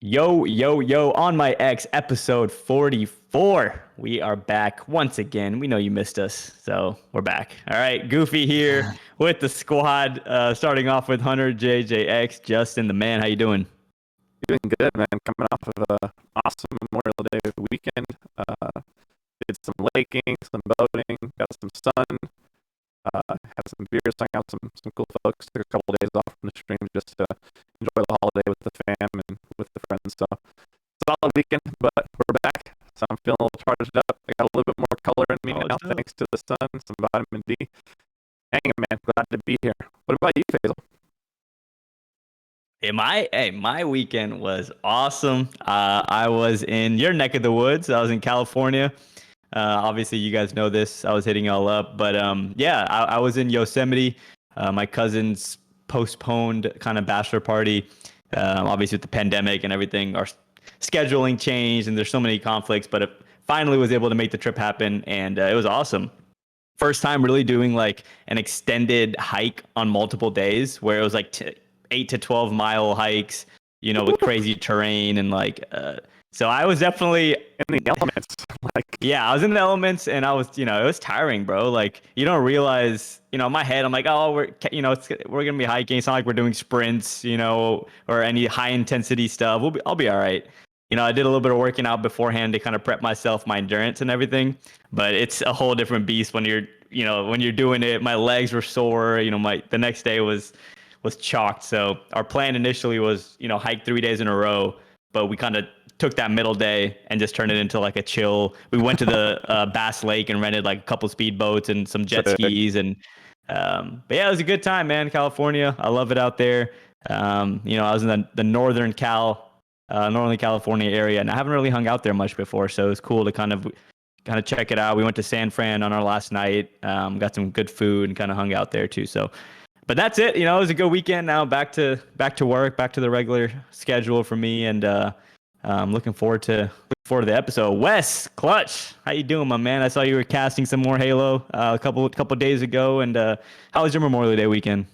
Yo, yo, yo, on my X episode 44. We are back once again. We know you missed us, so we're back. All right, Goofy here with the squad, starting off with Hunter, JJX, Justin, the man. How you doing? Doing good, man. Coming off of a awesome Memorial Day weekend. Did some laking, some boating, got some sun, had some beers, hung out with some cool folks. Took a couple of days off from the stream just to enjoy the holiday with the fam and with the friends. So solid weekend, but we're back. So I'm feeling a little charged up. I got a little bit more color in me now, thanks to the sun, some vitamin D. Hanging, man. Glad to be here. What about you, Faisal? My weekend was awesome. I was in your neck of the woods. I was in California. Obviously, you guys know this. I was hitting y'all up, but yeah, I was in Yosemite. My cousin's postponed kind of bachelor party. Obviously, with the pandemic and everything, our scheduling changed, and there's so many conflicts. But it finally was able to make the trip happen, and it was awesome. First time really doing like an extended hike on multiple days, where it was like 8 to 12 mile hikes, with crazy terrain and like. So I was definitely in the elements. Yeah, I was in the elements, and I was, it was tiring, bro. Like, you don't realize, in my head, I'm like, oh, we're gonna be hiking. It's not like we're doing sprints, or any high intensity stuff. I'll be all right. I did a little bit of working out beforehand to kind of prep myself, my endurance and everything. But it's a whole different beast when you're doing it. My legs were sore. The next day was chalked. So our plan initially was, hike 3 days in a row, but we kind of took that middle day and just turned it into like a chill. We went to the Bass Lake and rented like a couple speedboats and some jet skis, and but yeah, it was a good time, man. California, I love it out there. I was in the northern California area, and I haven't really hung out there much before, so it was cool to kind of check it out. We went to San Fran on our last night, got some good food, and kind of hung out there too. So, but that's it. It was a good weekend. Now back to work, back to the regular schedule for me, and I'm looking forward to the episode. Wes, Clutch, how you doing, my man? I saw you were casting some more Halo a couple days ago. And how was your Memorial Day weekend?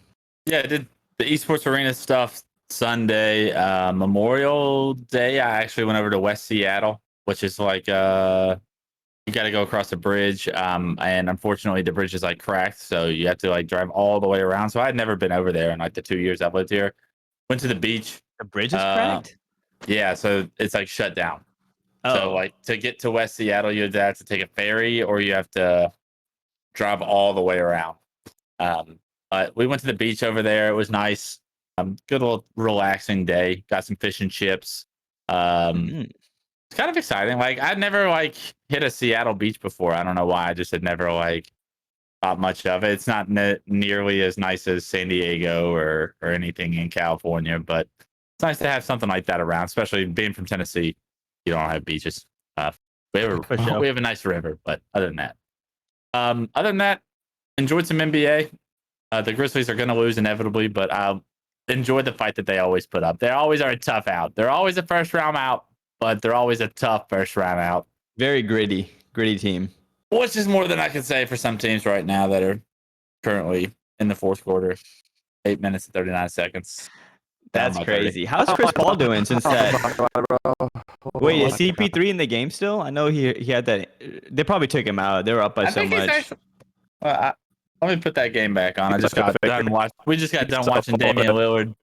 Yeah, I did the Esports Arena stuff Sunday. Memorial Day, I actually went over to West Seattle, which is like you got to go across the bridge. And unfortunately, the bridge is like cracked, so you have to like drive all the way around. So I had never been over there in like the 2 years I've lived here. Went to the beach. The bridge is cracked? Yeah, so it's like shut down. Oh. So like to get to West Seattle, you have to take a ferry or you have to drive all the way around. But we went to the beach over there. It was nice. Good little relaxing day. Got some fish and chips. It's kind of exciting. Like I'd never like hit a Seattle beach before. I don't know why. I just had never like thought much of it. It's not nearly as nice as San Diego or anything in California, but it's nice to have something like that around, especially being from Tennessee. You don't have beaches. We have a nice river, but other than that, enjoyed some NBA. The Grizzlies are going to lose inevitably, but I'll enjoy the fight that they always put up. They always are a tough out. They're always a first round out, but they're always a tough first round out. Very gritty team. Which is more than I can say for some teams right now that are currently in the fourth quarter. 8 minutes and 39 seconds. That's crazy. How's Chris Paul doing since that? Wait, is CP3 in the game still? I know he had that. They probably took him out. They were up by so much. Let me put that game back on. We just got done watching Damian Lillard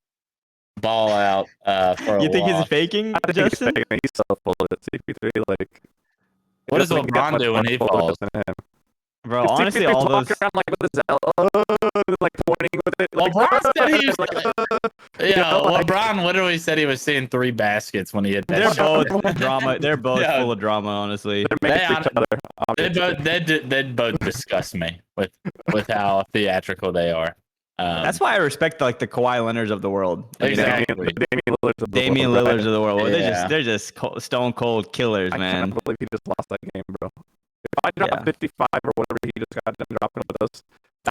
ball out for a You think while. he's faking, Justin? He's so full of it. CP3, like. What does LeBron do when he falls? Bro, honestly, all those like with his like pointing with it. LeBron said he was LeBron literally said he was seeing 3 baskets when he hit that. They're both drama. They're both full of drama, honestly. They both disgust me with how theatrical they are. That's why I respect like the Kawhi Leonards of the world. Exactly. Damian Lillards of the world. Yeah. They're just stone cold killers, man. I can't believe he just lost that game, bro. If I drop 55 or whatever he just got done dropping with us,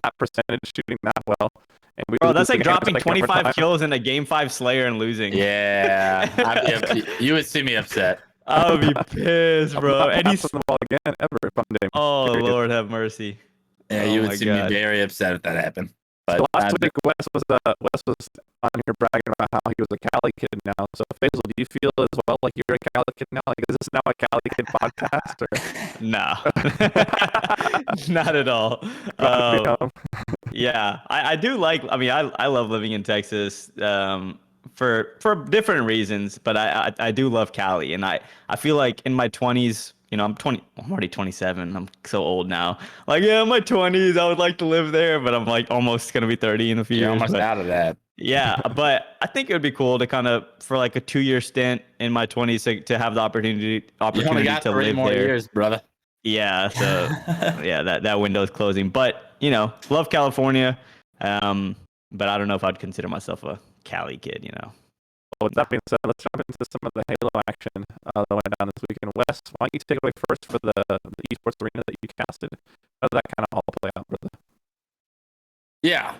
that percentage shooting that well. Bro, that's like dropping 25 kills in a Game 5 Slayer and losing. Yeah. You would see me upset. I would be pissed, bro. And he's the ball again ever if I'm Damian. Oh, Lord have mercy. Yeah, you would see me very upset if that happened. But So last week, Wes was on here bragging about how he was a Cali kid now. So Faisal, do you feel as well like you're a Cali kid now? Like, is this now a Cali kid podcast? Or No, not at all. proud to be home? Yeah, I do like. I mean, I love living in Texas. For different reasons, but I do love Cali, and I feel like in my 20s, you know, I'm already 27. I'm so old now. Like, yeah, in my 20s, I would like to live there, but I'm like almost gonna be 30 in a few you're years. almost But out of that. yeah, but I think it would be cool to kind of for like a 2-year stint in my 20s to have the You only opportunity got to 3 live more there. years, brother. Yeah, so yeah, that window is closing. But you know, love California. But I don't know if I'd consider myself a Cali kid. You know. With that being said, let's jump into some of the Halo action that went down this weekend. Wes, why don't you take it away first for the Esports Arena that you casted? How did that kind of all play out, brother? Yeah.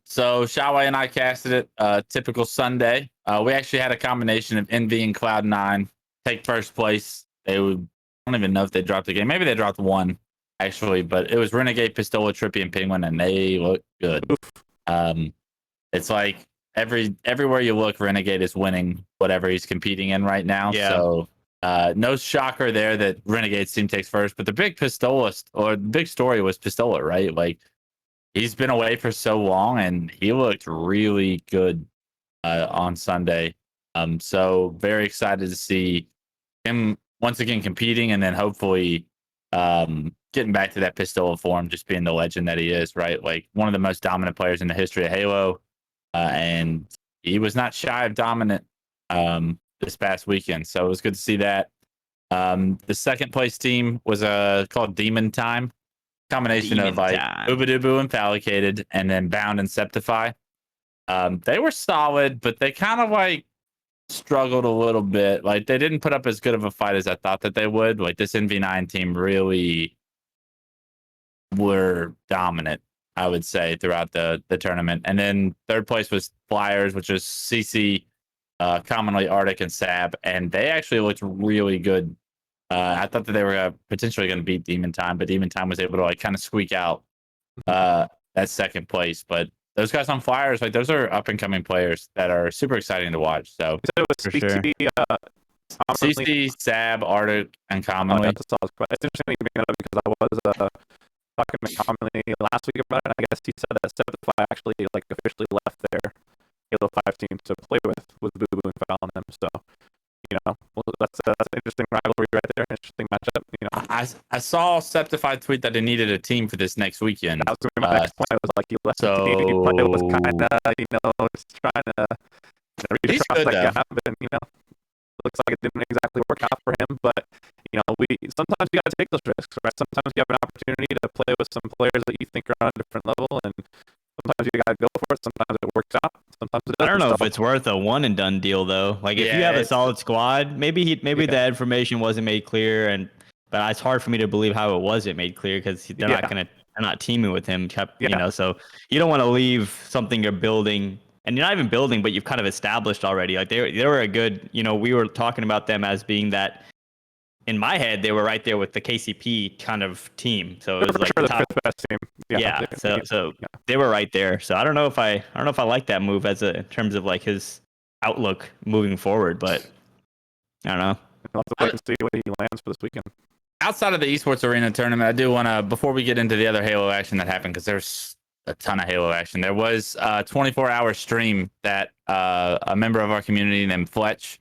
So Shawai and I casted it. Typical Sunday. We actually had a combination of Envy and Cloud9 take first place. I don't even know if they dropped a game. Maybe they dropped one actually, but it was Renegade, Pistola, Trippy, and Penguin, and they look good. It's like everywhere you look, Renegade is winning whatever he's competing in right now. Yeah. So no shocker there that Renegade's team takes first. But the big Pistola or the big story was Pistola, right? Like he's been away for so long, and he looked really good on Sunday. So very excited to see him once again competing, and then hopefully getting back to that Pistola form, just being the legend that he is, right? Like one of the most dominant players in the history of Halo, and he was not shy of dominant this past weekend. So it was good to see that. The second place team was called Demon Time, combination of like Ubadubu and Phallicated, and then Bound and Septify. They were solid, but they kind of like struggled a little bit. Like they didn't put up as good of a fight as I thought that they would. Like this NV9 team really were dominant, I would say, throughout the tournament. And then third place was Flyers, which is CC, commonly Arctic and Sab, and they actually looked really good. I thought that they were potentially going to beat Demon Time, but Demon Time was able to like kind of squeak out that second place. But those guys on Flyers, like those are up and coming players that are super exciting to watch. So for sure. CC, Sab, Arctic, and commonly. It's interesting you bring that up because I was talking to Commonly last week about it. And I guess he said that Septify actually like officially left their Halo 5 team to play with Boo Boo and Foul on them. So you know, that's an interesting rivalry right there, interesting matchup. You know, I saw Septify tweet that they needed a team for this next weekend. That was my next point. It was like he left the team. It was kind of, you know, just trying to reach across that gap, and you know, looks like it didn't exactly work out for him. But you know, sometimes you got to take those risks, right? Sometimes you have an opportunity to play with some players that you think are on a different level, and sometimes you got to go for it. Sometimes it works out. Sometimes it doesn't. I don't know if it's worth a one and done deal though. Like if you have a solid squad, maybe the information wasn't made clear, but it's hard for me to believe how it wasn't made clear because they're not teaming with him. You know, so you don't want to leave something you're building. And you're not even building, but you've kind of established already. Like they were a good, you know, we were talking about them as being that. In my head, they were right there with the KCP kind of team. So it was like the top best team. Yeah. So they were right there. So I don't know if I like that move in terms of like his outlook moving forward, but I don't know. I'll have to wait and see what he lands for this weekend. Outside of the Esports Arena tournament, I do want to, before we get into the other Halo action that happened, because there's a ton of Halo action. There was a 24-hour stream that a member of our community named Fletch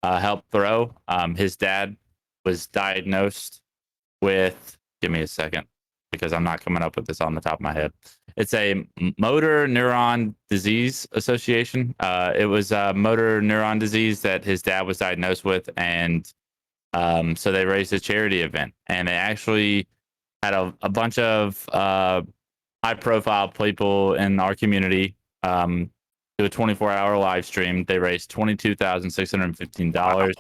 helped throw. His dad was diagnosed with, give me a second, because I'm not coming up with this on the top of my head. It's a motor neuron disease association. It was a motor neuron disease that his dad was diagnosed with, and so they raised a charity event, and they actually had a bunch of high-profile people in our community do a 24-hour live stream. They raised $22,615. Wow.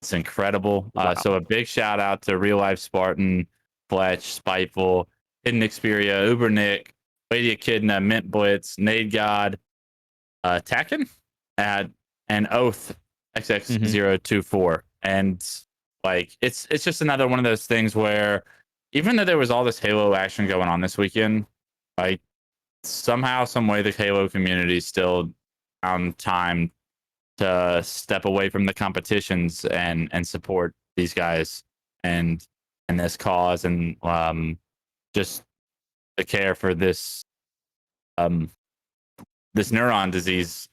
It's incredible. Wow. So a big shout out to Real Life Spartan, Fletch, Spiteful, Hidden Xperia, Uber Nick, Lady Echidna, Mint Blitz, Nade God, Tacken, and Oath XX024. And like it's just another one of those things where even though there was all this Halo action going on this weekend, like somehow, some way, the Halo community still found time to step away from the competitions and support these guys and this cause and just the care for um this neuron disease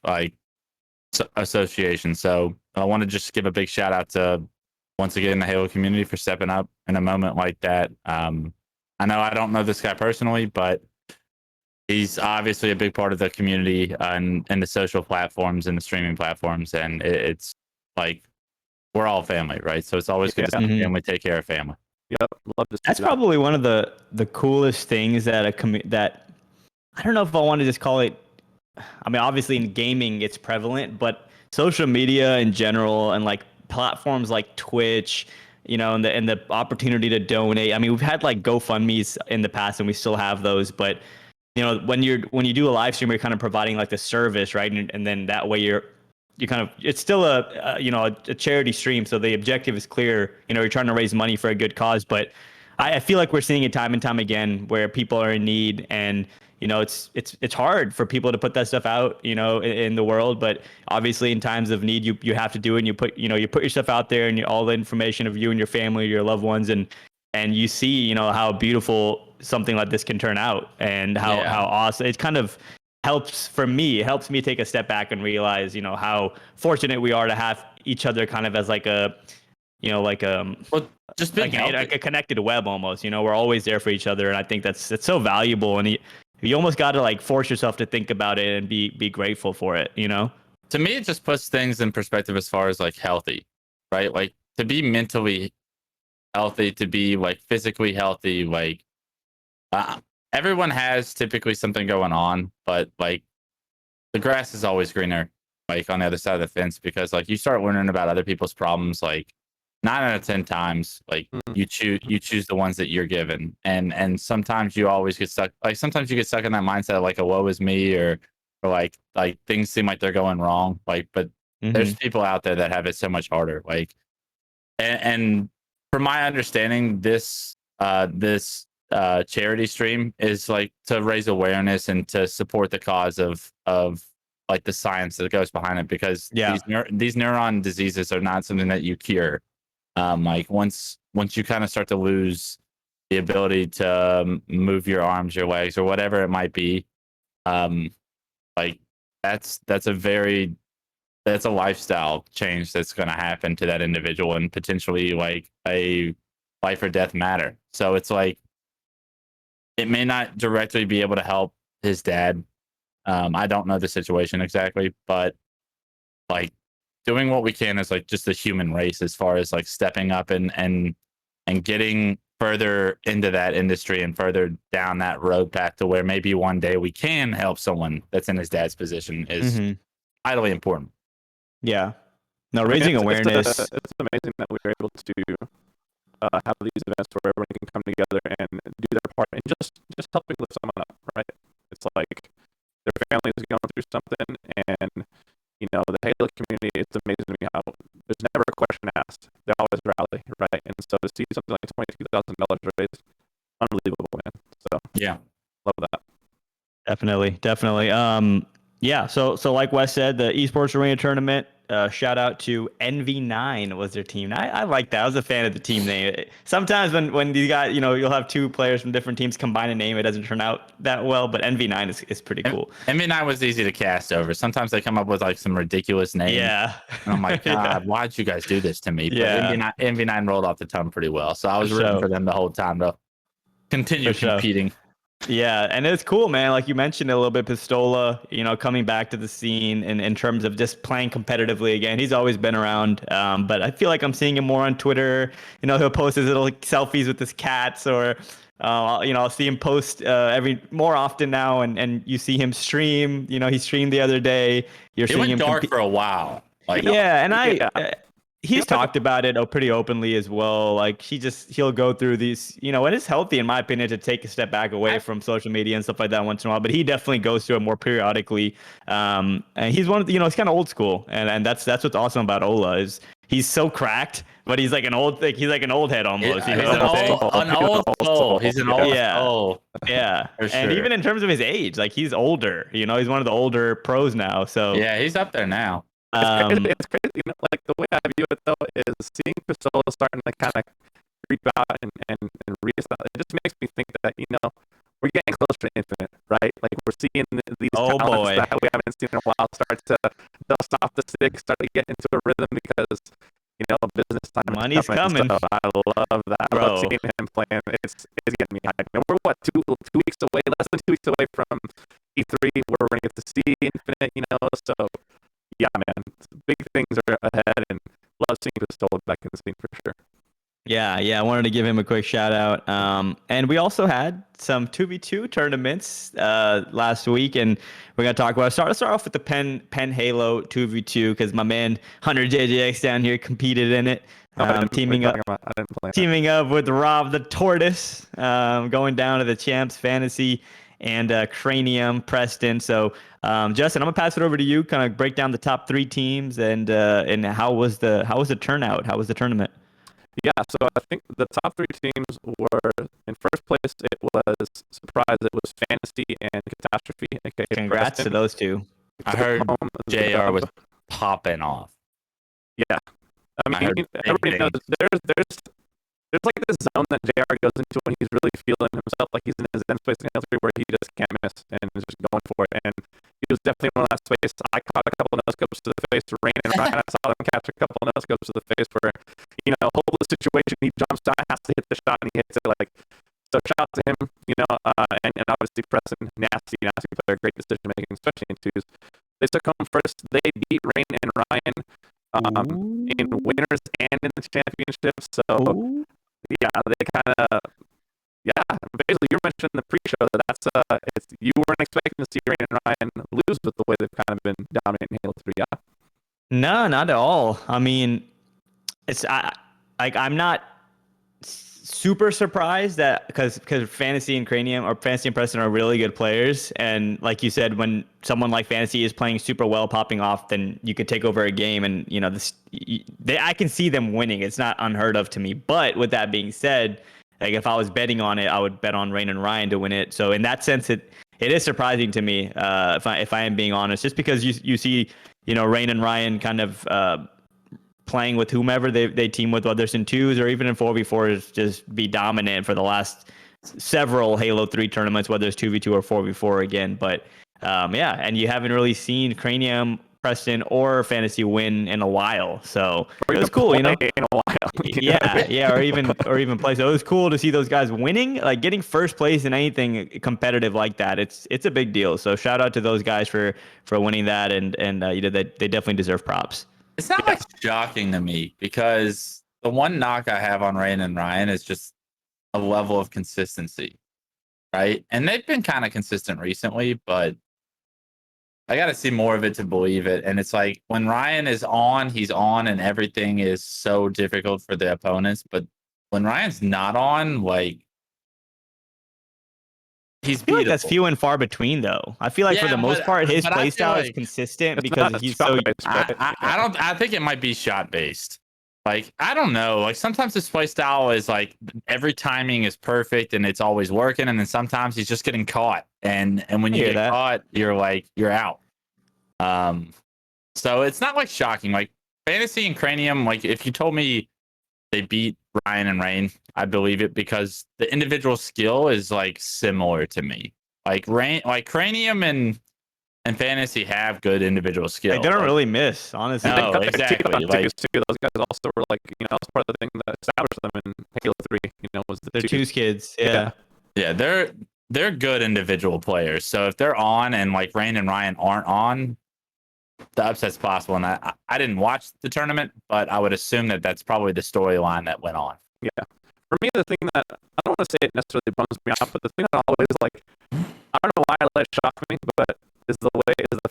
association. So I want to just give a big shout out to, once again, the Halo community for stepping up in a moment like that. I know I don't know this guy personally, but he's obviously a big part of the community and the social platforms and the streaming platforms, and it's like we're all family, right? So it's always good to see family take care of family. Yep, love to see That's that. probably one of the coolest things that that I don't know if I want to just call it. I mean, obviously in gaming it's prevalent, but social media in general and like platforms like Twitch, you know, and the opportunity to donate. I mean, we've had like GoFundMe's in the past, and we still have those, but you know, when you do a live stream, you're kind of providing like the service, right? And then that way you kind of, it's still a charity stream, so the objective is clear. You know, you're trying to raise money for a good cause, but I feel like we're seeing it time and time again where people are in need, and you know, it's hard for people to put that stuff out, you know, in the world. But obviously, in times of need, you have to do it. And you put yourself out there, and all the information of you and your family, your loved ones, and you see, you know, how beautiful something like this can turn out, and how awesome it kind of helps for me. It helps me take a step back and realize, you know, how fortunate we are to have each other kind of as like a, you know, like Well, just being like a connected web almost. You know, we're always there for each other, and I think it's so valuable. And you almost got to like force yourself to think about it and be grateful for it. You know, to me, it just puts things in perspective as far as like healthy, right? Like to be mentally healthy, to be like physically healthy, like everyone has typically something going on, but like the grass is always greener, like on the other side of the fence, because like you start learning about other people's problems, like 9 out of 10 times, like you choose the ones that you're given, and sometimes you always get stuck. Like sometimes you get stuck in that mindset of like a woe is me, or like things seem like they're going wrong. Like, but there's people out there that have it so much harder. Like, and from my understanding, this charity stream is like to raise awareness and to support the cause of like the science that goes behind it, because these neuron diseases are not something that you cure. Like once you kind of start to lose the ability to move your arms, your legs, or whatever it might be, like that's a lifestyle change that's going to happen to that individual, and potentially like a life or death matter. So it's like, it may not directly be able to help his dad. I don't know the situation exactly, but like doing what we can as like just a human race, as far as like stepping up and getting further into that industry and further down that road path to where maybe one day we can help someone that's in his dad's position is vitally important. Yeah. No, raising awareness. It's amazing that we were able to have these events where everyone can come together and do their part and just helping lift someone up, right? It's like their family is going through something, and you know, the Halo community, it's amazing to me how there's never a question asked. They always rally, right? And so to see something like $22,000 raised, unbelievable, man. So yeah, love that. Definitely. Yeah. So like Wes said, the Esports Arena tournament. Shout out to NV9 was their team. I like that. I was a fan of the team name. Sometimes when you got, you know, you'll have two players from different teams combine a name, it doesn't turn out that well. But NV9 is pretty cool. NV9 was easy to cast over. Sometimes they come up with like some ridiculous names. Yeah. And I'm like, God, why'd you guys do this to me? But NV9 rolled off the tongue pretty well. So I was rooting for them the whole time to continue competing. Yeah, and it's cool, man. Like you mentioned a little bit, Pistola, you know, coming back to the scene in terms of just playing competitively again. He's always been around, but I feel like I'm seeing him more on Twitter. You know, he'll post his little selfies with his cats, or you know, I'll see him post more often now, and you see him stream. You know, he streamed the other day. He went dark for a while. Like, he's talked about it pretty openly as well. Like he'll go through these, you know, and it's healthy in my opinion to take a step back away from social media and stuff like that once in a while. But he definitely goes through it more periodically. And he's one of the, you know, he's kind of old school, and that's what's awesome about Ola is he's so cracked, but he's like an old head almost. You know He's what I'm saying? an old soul. He's an old Yeah. soul Yeah. for And sure. even in terms of his age, like he's older. You know, he's one of the older pros now. So Yeah, he's up there now. It's crazy. You know, like the way I view it though is seeing Pistola starting to kind of creep out and reestablish. It just makes me think that, you know, we're getting closer to infinite, right? Like we're seeing these Oh, talents boy. that we haven't seen in a while start to dust off the stick, start to get into a rhythm because, you know, business time Money's is coming. coming. So I love that. I love Bro. seeing him playing. It's getting me hyped. And we're what, two weeks away, less than 2 weeks away from E3, where we're gonna get to see infinite, you know. So yeah, man, big things are ahead, and love seeing Pistola back in the scene for sure. Yeah, I wanted to give him a quick shout out. And we also had some 2v2 tournaments last week, and we're gonna talk about. Let's start off with the PennHalo 2v2 because my man Hunter JJX down here competed in it, teaming up with Rob the Tortoise, going down to the Champs Fantasy and Cranium Preston. So Justin, I'm gonna pass it over to you. Kind of break down the top 3 teams and how was the turnout? How was the tournament? Yeah, so I think the top 3 teams were in first place. It was surprise. It was Fantasy and Catastrophe. AKA Congrats Preston. to those two. I heard JR was popping off. Yeah, I mean, everybody knows there's like this zone that JR goes into when he's really feeling himself, like he's in his end space where he just can't miss and is just going for it. And he was definitely one of that space. I caught a couple of no scopes to the face to Rain and Ryan. I saw them catch a couple of no scopes to the face where, you know, hopeless situation. He jumps down, has to hit the shot, and he hits it. Like, so shout out to him, you know, and obviously Preston, nasty player, great decision making, especially in twos. They took home first. They beat Rain and Ryan in winners and in the championship. So. Ooh. Yeah, they kind of, basically you mentioned in the pre-show that you weren't expecting to see Rain and Ryan lose with the way they've kind of been dominating Halo 3, yeah? No, not at all. I mean, I'm not super surprised that because Fantasy and Fantasy and Preston are really good players, and like you said, when someone like Fantasy is playing super well, popping off, then you could take over a game, and you know I can see them winning. It's not unheard of to me. But with that being said, like if I was betting on it, I would bet on Rain and Ryan to win it. So in that sense, it is surprising to me if I am being honest, just because you see Rain and Ryan kind of playing with whomever they team with, whether it's in twos or even in 4v4s, just be dominant for the last several Halo 3 tournaments, whether it's 2v2 or 4v4 again. But and you haven't really seen Cranium, Preston, or Fantasy win in a while, so it was cool, in a while. or even play. So it was cool to see those guys winning, like getting first place in anything competitive like that. It's a big deal. So shout out to those guys for winning that, and they definitely deserve props. It's not like shocking to me because the one knock I have on Rain and Ryan is just a level of consistency, right? And they've been kind of consistent recently, but I got to see more of it to believe it. And it's like when Ryan is on, he's on, and everything is so difficult for the opponents. But when Ryan's not on, like he's I feel like that's few and far between, though. I feel like for the most part, his playstyle is consistent because he's so. I think it might be shot based. Like I don't know. Like sometimes his playstyle is like every timing is perfect and it's always working, and then sometimes he's just getting caught. And when you get caught, you're out. So it's not like shocking. Like Fantasy and Cranium. Like if you told me they beat Ryan and Rain, I believe it because the individual skill is like similar to me. Like Cranium and Fantasy have good individual skill. They don't really miss, honestly. No, exactly. Like those guys also were like, it's part of the thing that established them in Halo 3. Was the twos kids. Yeah, they're good individual players. So if they're on and like Rain and Ryan aren't on, the upset's possible. And I didn't watch the tournament, but I would assume that that's probably the storyline that went on. Yeah. For me, the thing that I don't want to say it necessarily bums me out, but the thing that always like, I don't know why I let it shock me, but is the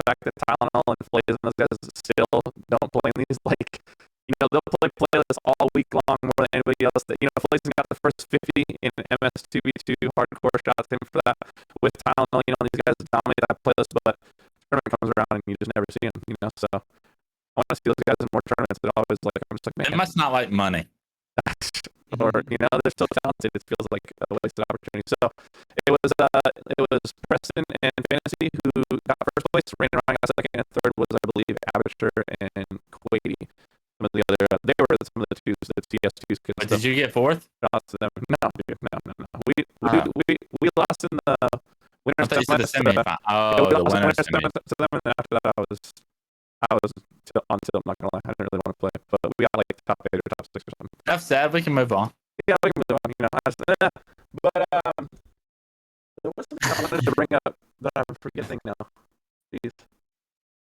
fact that Tylenol and Flays and those guys still don't play in these, like, they'll play playlists all week long more than anybody else. That Flays got the first 50 in MS2v2 hardcore. Shout out to him for that. With Tylenol, these guys dominate that playlist, but tournament comes around and you just never see them. So I want to see those guys in more tournaments. tournaments. It always like I'm just like, It man, must not like money. or they're still talented. It feels like a wasted opportunity. So it was Preston and Fantasy who got first place. Rain Ryan got second, and third was, I believe, Abisher and Quady. Some of the other they were some of the twos, the TS2s. But did you get fourth? To them. No, dude, no. We lost in the I winners. thought you said the semifinal. We The lost in winners winners semi. to them, and after that, I was on tilt. I'm not gonna lie, I didn't really want to play, but we got like top 8 or top 6 or something. Enough said. We can move on. Yeah, we can move on. But there was something I wanted to bring up that I'm forgetting now. Jeez.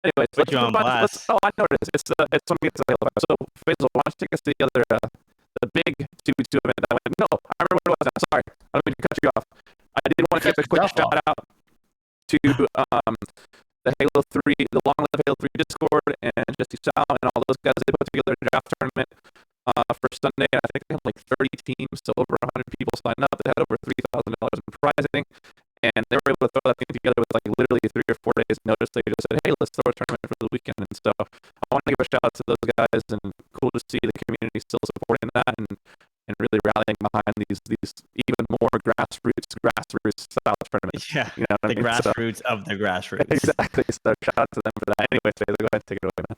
Anyways, Put you on blast. I know it is. It's when we get to the Halo 5. So Faisal, why don't you take us to the other the big 2v2 event that went? No, I remember what it was now. Sorry, I don't mean to cut you off. I did want to give a quick shout out to the Halo 3, the Long Live Halo 3 Discord, and Jesse Sal and all those guys. They put together a draft tournament for Sunday. I think they had like 30 teams, so over 100 people signed up. They had over $3,000 in prizing, and they were able to throw that thing together with like literally 3 or 4 days notice. They just said, hey, let's throw a tournament for the weekend. And so I want to give a shout out to those guys, and cool to see the community still supporting that and really rallying behind these even more grassroots style tournaments. Yeah, what the grassroots of the grassroots. Exactly. So shout out to them for that. Anyway, Taylor, go ahead and take it away, man.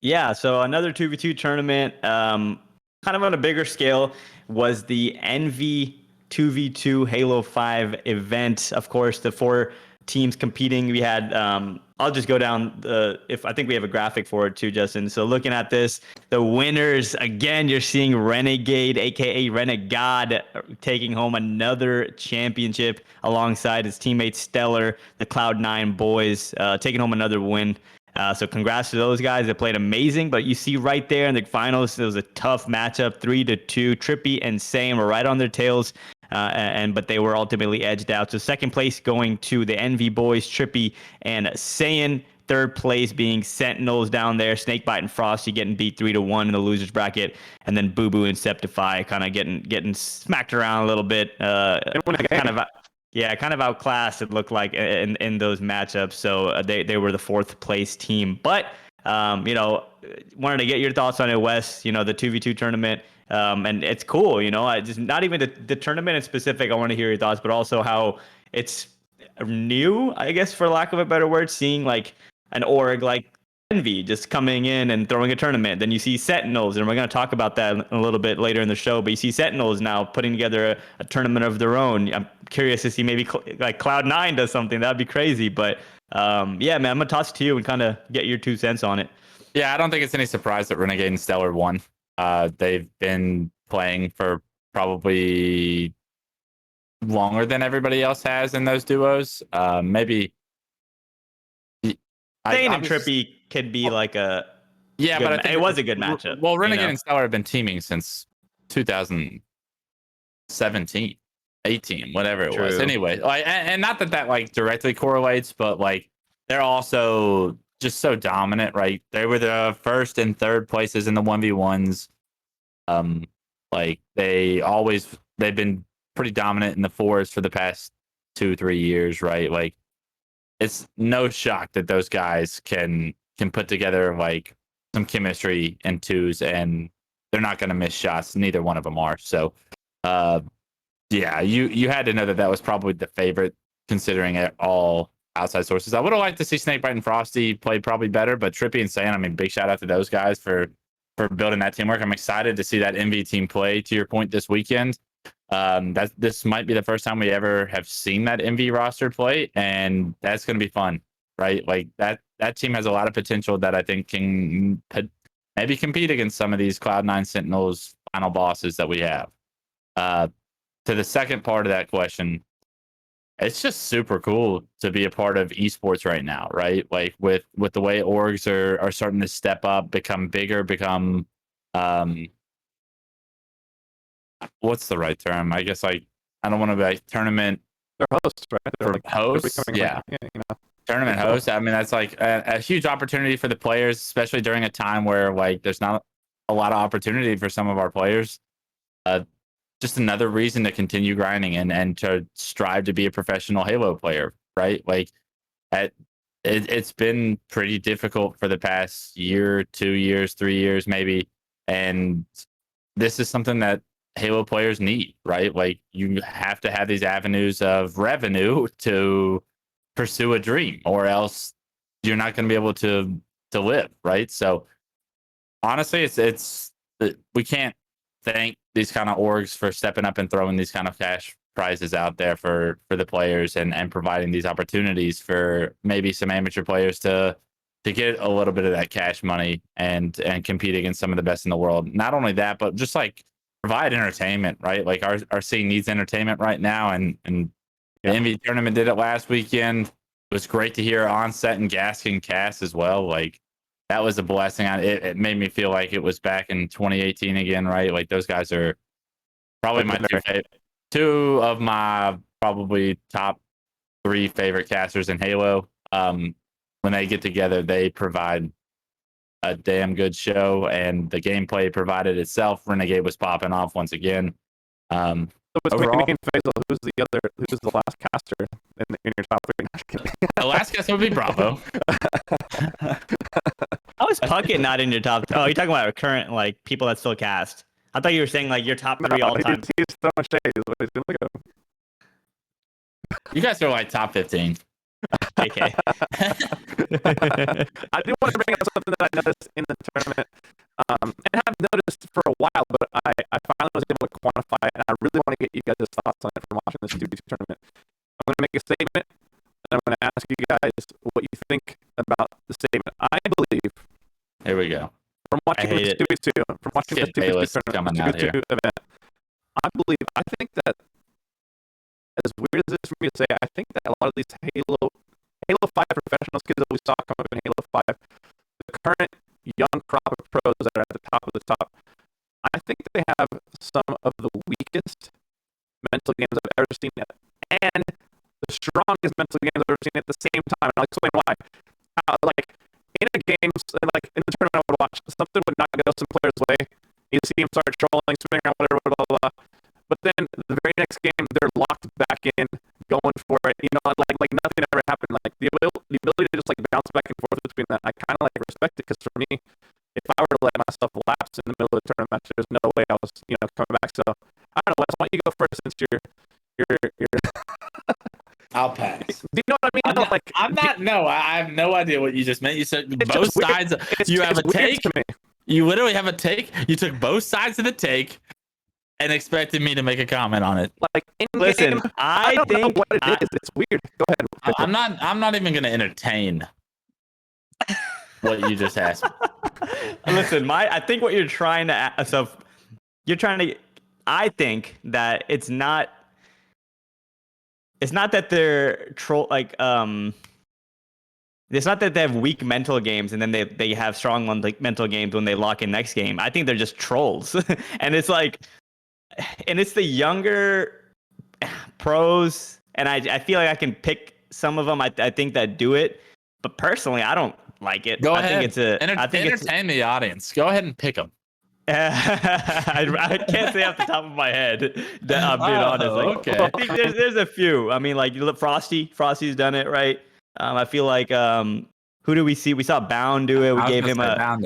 Yeah, so another 2v2 tournament, kind of on a bigger scale, was the Envy 2v2 Halo 5 event. Of course, the 4 teams competing. We had, I'll just go down I think we have a graphic for it too, Justin. So looking at this, the winners, again, you're seeing Renegade, aka Renegade, taking home another championship alongside his teammate Stellar, the Cloud9 boys, taking home another win. So congrats to those guys. They played amazing, but you see right there in the finals, it was a tough matchup, 3-2. Trippy and Same were right on their tails, but they were ultimately edged out. So second place going to the Envy boys, Trippy and Saiyan. Third place being Sentinels down there, Snakebite and Frosty getting beat 3-1 in the losers bracket, and then Boo Boo and Septify kind of getting smacked around a little bit. Kind of outclassed, it looked like, in those matchups. So they were the 4th place team. But, wanted to get your thoughts on it, Wes, the 2v2 tournament. And it's cool, I just not even the tournament in specific. I want to hear your thoughts, but also how it's new, I guess, for lack of a better word, seeing like an org like Envy just coming in and throwing a tournament. Then you see Sentinels, and we're going to talk about that a little bit later in the show, but you see Sentinels now putting together a tournament of their own. I'm curious to see maybe like Cloud9 does something. That'd be crazy. But yeah, man, I'm going to toss it to you and kind of get your 2 cents on it. Yeah, I don't think it's any surprise that Renegade and Stellar won. They've been playing for probably longer than everybody else has in those duos. Maybe Sane and Trippy could be like a but I think it was a good matchup. Well, Renegade and Stellar have been teaming since 2017, 18, whatever it was. Anyway, and not that like directly correlates, but like they're also just so dominant, right? They were the 1st and 3rd places in the 1v1s. Like they've been pretty dominant in the 4s for the past 2-3 years, right? Like it's no shock that those guys can put together like some chemistry in 2s, and they're not going to miss shots. Neither one of them are. So, yeah, you had to know that was probably the favorite, considering it all outside sources. I would have liked to see Snakebite and Frosty play probably better, but Trippy and Saiyan, I mean, big shout out to those guys for building that teamwork. I'm excited to see that MV team play, to your point, this weekend. This might be the first time we ever have seen that MV roster play, and that's going to be fun, right? Like that team has a lot of potential that I think can maybe compete against some of these Cloud9 Sentinels final bosses that we have. To the second part of that question, it's just super cool to be a part of esports right now, right? Like with the way orgs are starting to step up, become bigger, become what's the right term? I guess like I don't want to be like tournament. They're hosts, right? They're like hosts, yeah. Tournament hosts. I mean, that's like a huge opportunity for the players, especially during a time where like there's not a lot of opportunity for some of our players. Just another reason to continue grinding and to strive to be a professional Halo player, right? Like it's been pretty difficult for the past year, 2 years, 3 years, maybe. And this is something that Halo players need, right? Like you have to have these avenues of revenue to pursue a dream, or else you're not going to be able to live, right? So honestly, it's we can't thank these kind of orgs for stepping up and throwing these kind of cash prizes out there for the players and providing these opportunities for maybe some amateur players to get a little bit of that cash money and compete against some of the best in the world. Not only that, but just like provide entertainment, right? Like our scene needs entertainment right now, and the MVP tournament did it last weekend. It was great to hear Onset and Gaskin cast as well. Like that was a blessing. It made me feel like it was back in 2018 again, right? Like those guys are probably my two of my probably top 3 favorite casters in Halo. When they get together, they provide a damn good show, and the gameplay provided itself. Renegade was popping off once again. Overall, who's the last caster in your top 3? the last caster would be Bravo. How is Puckett not in your top? Oh, you're talking about current like people that still cast. I thought you were saying like your top 3 all time. He's so much shade. Look at him. You guys are like top 15. Okay. I do want to bring up something that I noticed in the tournament, and have noticed for a while, but I finally was able to quantify it, and I really want to get you guys' thoughts on it from watching this 2v2 tournament. I'm going to make a statement, and I'm going to ask you guys what you think about the statement. I believe. Here we go. From watching this 2v2, from watching this 2v2 tournament, event, I think that, as weird as it is for me to say, I think that a lot of these Halo 5 professional skills that we saw come up in Halo 5, the current young crop of pros that are at the top of the top, I think they have some of the weakest mental games I've ever seen, and the strongest mental games I've ever seen at the same time. And I'll explain why. Like in a game, like in the tournament I would watch, something would not go some player's way. You see him start trolling, spinning around, whatever, blah, blah, blah. But then the very next game, they're locked back in, going for it. You know, like nothing ever happened. Like the ability to just like bounce back and forth between that, I kind of like respect it, because for me, if I were to let myself lapse in the middle of the tournament match, there's no way I was, coming back. So I don't know, Wes, why don't you go first, since you're I'll pass. Do you know what I mean? I have no idea what you just meant. You said both sides. You have a take. You literally have a take. You took both sides of the take and expected me to make a comment on it. Like, listen, I don't think know what it is. It's weird. Go ahead. I'm not even going to entertain what you just asked me. Listen, I think what you're trying to I think that it's not that they're it's not that they have weak mental games and then they have strong mental games when they lock in next game. I think they're just trolls. And it's like, and it's the younger pros, and I feel like I can pick some of them. I think that do it, but personally, I don't like it. Go ahead. I think entertain the audience. Go ahead and pick them. I can't say off the top of my head. That I'm being honest. Like, okay. I think there's a few. I mean, like Frosty's done it, right? I feel like who do we see? We saw Bound do it. We gave him a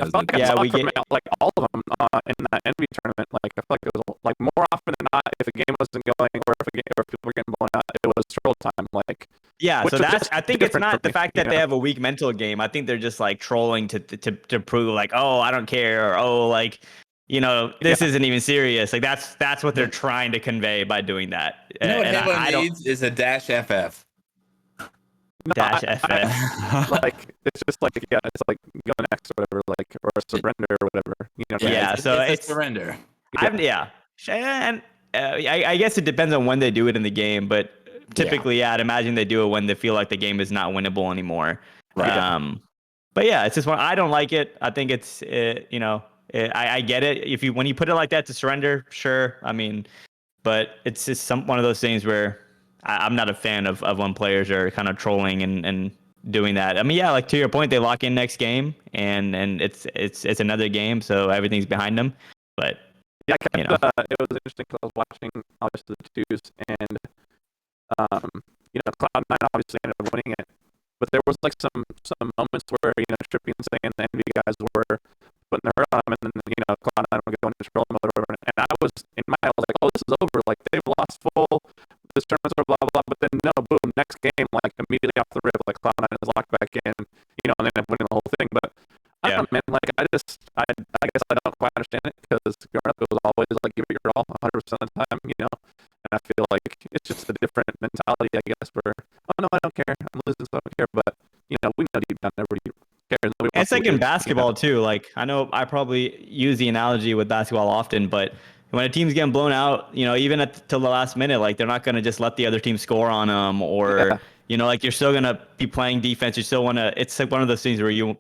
we gave like all of them in that envy tournament. Like I feel like it was like more often than not, if a game wasn't going or if people were getting blown out, it was troll time. Like so I think it's not the fact that they have a weak mental game. I think they're just like trolling to prove like, oh, I don't care, or oh, like, this isn't even serious. Like that's what they're trying to convey by doing that. You know what Halo needs is a -FF. -FF. Like it's just like it's like go next or whatever, like, or a surrender or whatever. So it's a surrender. And I guess it depends on when they do it in the game, but typically, I'd imagine they do it when they feel like the game is not winnable anymore. Right. But yeah, it's just I don't like it. I think it's I get it when you put it like that to surrender, sure. I mean, but it's just one of those things where I'm not a fan of when players are kind of trolling and doing that. I mean, like to your point, they lock in next game and it's another game, so everything's behind them. But it was interesting because I was watching obviously the twos, and Cloud9 obviously ended up winning it, but there was like some moments where Trippy and saying the Envy guys were putting their hurt on him, and then Cloud9 would go into drill mode or whatever. And I was in my head, I was like, oh, this is over. Like they've lost full. This tournament's over, blah blah. But then no, boom, next game, like immediately off the rip, like Cloud9 is locked back in, and they end up winning the whole thing. But I don't know, man. Like I guess I don't quite understand it because growing up it was always like give it your all 100% of the time, And I feel like it's just a different mentality, I guess. Where no, I don't care. I'm losing, so I don't care. But we know deep down nobody cares. Nobody It's like in basketball too. Like I know I probably use the analogy with basketball often, but when a team's getting blown out, even till the last minute, like they're not gonna just let the other team score on them, or like you're still gonna be playing defense. You still wanna. It's like one of those things where you,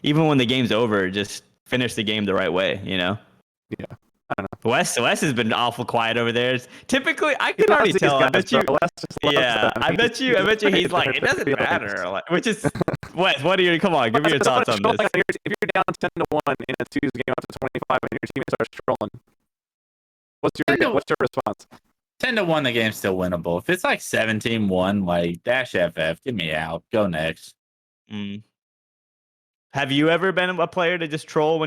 even when the game's over, just finish the game the right way. Yeah. I don't know. Wes has been awful quiet over there. Typically, I can already tell. I bet you. Yeah, I bet you he's like, it doesn't matter. Like, which is, Wes, come on, give me your thoughts on this. If you're down 10-1 in a Tuesday game after 25 and your team starts trolling, what's your response? 10-1, the game's still winnable. If it's like 17-1, like dash FF, get me out. Go next. Have you ever been a player to just troll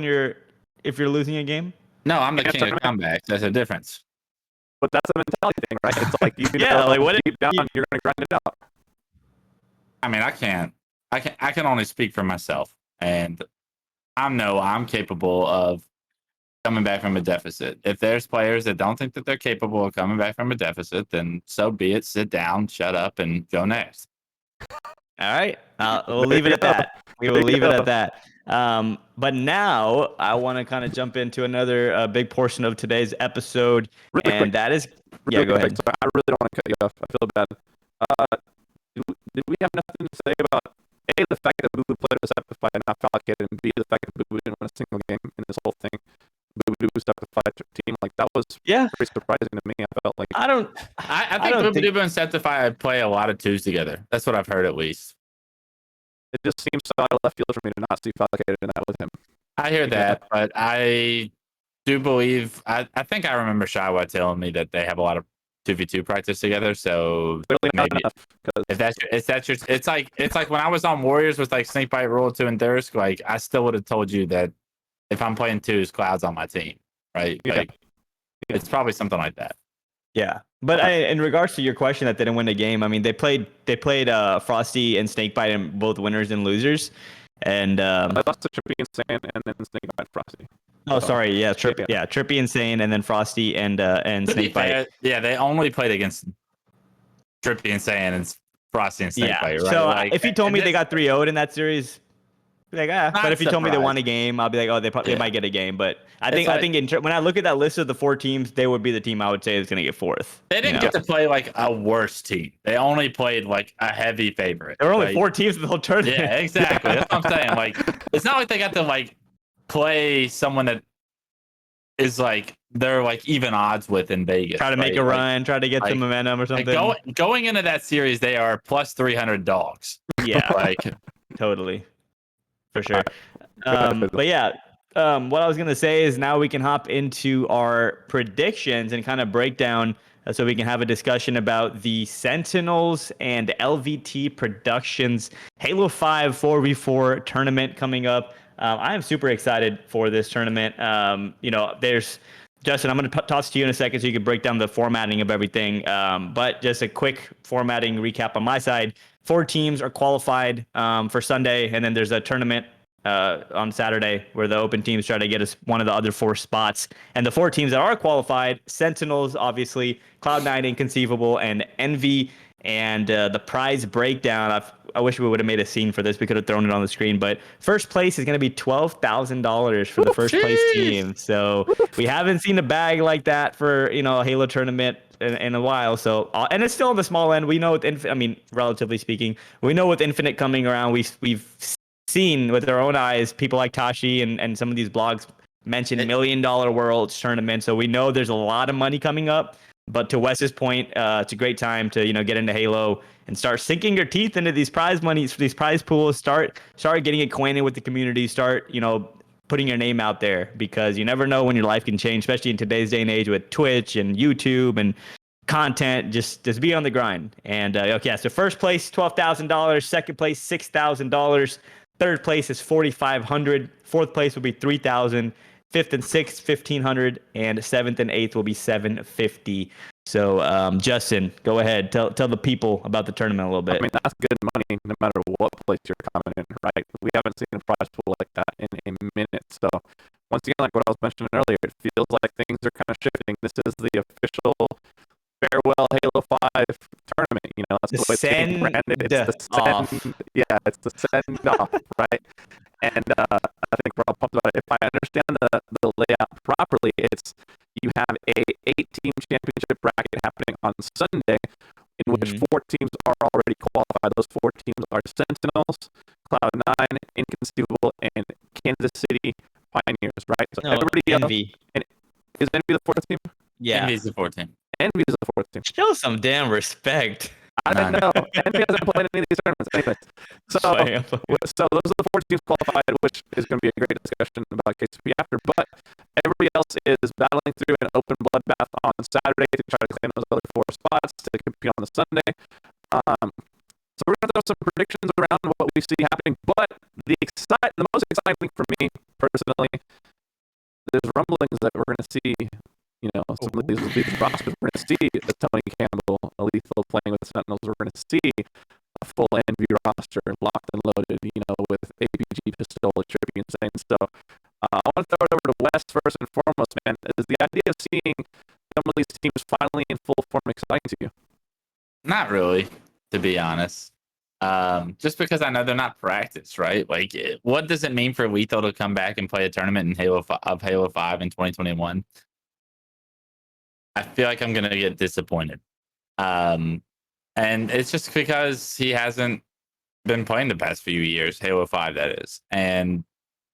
if you're losing a game? No, I'm the king of comebacks. There's a difference. But that's a mentality thing, right? It's like deep down, you're gonna grind it out. I mean, I can only speak for myself, and I'm capable of coming back from a deficit. If there's players that don't think that they're capable of coming back from a deficit, then so be it. Sit down, shut up, and go next. All right. We'll leave it at that. We will leave it at that. But now I want to kind of jump into another big portion of today's episode, really quick. That is really go ahead. Sorry, I really don't want to cut you off. I feel bad. Did we have nothing to say about A, the fact that Boo played us Septify and not Falcon, and B, the fact that Boo didn't win a single game in this whole thing? Boo Septify team, like that was pretty surprising to me. I felt like I think Boo and Septify play a lot of twos together. That's what I've heard at least. It just seems so out of left field for me to not see Falcon in that with him. I hear that, but I do believe I think I remember Shaiwa telling me that they have a lot of 2v2 practice together. So maybe it's like when I was on Warriors with like Snakebite, Roll 2, and Dursk, like I still would have told you that if I'm playing twos, Cloud's on my team, right? Like it's probably something like that. Yeah. But in regards to your question that didn't win the game, I mean they played Frosty and Snakebite, and both winners and losers. And I lost to Trippy and Sane and then Snakebite Frosty. Oh, sorry. Yeah, Trippy and Sane, and then Frosty and Snakebite. Yeah, they only played against Trippy and Sane and Frosty and Snakebite, right? So like, if you told me they got 3-0'd in that series, like but if you told me they won a game, I'll be like, oh, they might get a game. But I think when I look at that list of the 4 teams, they would be the team I would say is going to get 4th. They didn't get to play like a worse team. They only played like a heavy favorite. There were only 4 teams in the whole tournament. Yeah, exactly. That's what I'm saying. Like, it's not like they got to like play someone that is like they're like even odds with in Vegas. Try to make a run, try to get some momentum or something. Going into that series, they are plus 300 dogs. Yeah, like totally. For sure. But yeah, what I was going to say is now we can hop into our predictions and kind of break down so we can have a discussion about the Sentinels and LVT Productions Halo 5 4v4 tournament coming up. I am super excited for this tournament. There's Justin, I'm going to toss to you in a second so you can break down the formatting of everything. But just a quick formatting recap on my side. 4 teams are qualified for Sunday, and then there's a tournament on Saturday where the open teams try to get us one of the other 4 spots. And the 4 teams that are qualified, Sentinels, obviously, Cloud9, Inconceivable, and Envy. And the prize breakdown, I wish we would have made a scene for this. We could have thrown it on the screen. But first place is going to be $12,000 for the first place team. So we haven't seen a bag like that for a Halo tournament in a while. So and it's still on the small end. We know with relatively speaking, we know with Infinite coming around, we've seen with our own eyes people like Tashi and some of these blogs mention $1 million Worlds tournament. So we know there's a lot of money coming up. But to Wes's point, it's a great time to get into Halo and start sinking your teeth into these prize monies, these prize pools. Start getting acquainted with the community. Start putting your name out there, because you never know when your life can change, especially in today's day and age with Twitch and YouTube and content. Just be on the grind. And okay, so first place $12,000, second place $6,000, third place is $4,500, fourth place will be $3,000, fifth and sixth $1,500, and seventh and eighth will be $750. So Justin, go ahead, tell the people about the tournament a little bit. I mean, that's good money no matter what place you're coming in, right? We haven't seen a prize pool like that in a minute. So once again, like what I was mentioning earlier, it feels like things are kind of shifting. This is the official farewell Halo 5 tournament. You know, that's the way it's getting branded. It's the send, yeah, it's the send off, right? And I think we're all pumped about it. If I understand the layout properly, it's you have a 8-team championship bracket happening on Sunday, in which 4 teams are already qualified. Those 4 teams are Sentinels, Cloud9, Inconceivable, and Kansas City Pioneers, right? So everybody Envy. Is Envy the 4th team? Yeah. Envy's the 4th team. Envy is the 4th team. Show some damn respect. I don't know. Envy hasn't played any of these tournaments. Anyways, so those are the 4 teams qualified, which is going to be a great discussion about KCP after. But everybody else is battling through an open bloodbath on Saturday to try to claim those other 4 spots to compete on the Sunday. So we're going to throw some predictions around what we see happening. But the most exciting thing for me personally, there's rumblings that we're going to see. You know, some of these rosters. We're going to see the Tony Campbell, a lethal playing with Sentinels. We're going to see a full NV roster locked and loaded, you know, with APG, Pistola, Trippy, and Insane. So I want to throw it over to Wes first and foremost, man. Is the idea of seeing some of these teams finally in full form exciting to you? Not really, to be honest. Just because I know they're not practiced, right? Like, what does it mean for Lethal to come back and play a tournament in Halo 5 in 2021? I feel like I'm going to get disappointed. And it's just because he hasn't been playing the past few years, Halo 5, that is. And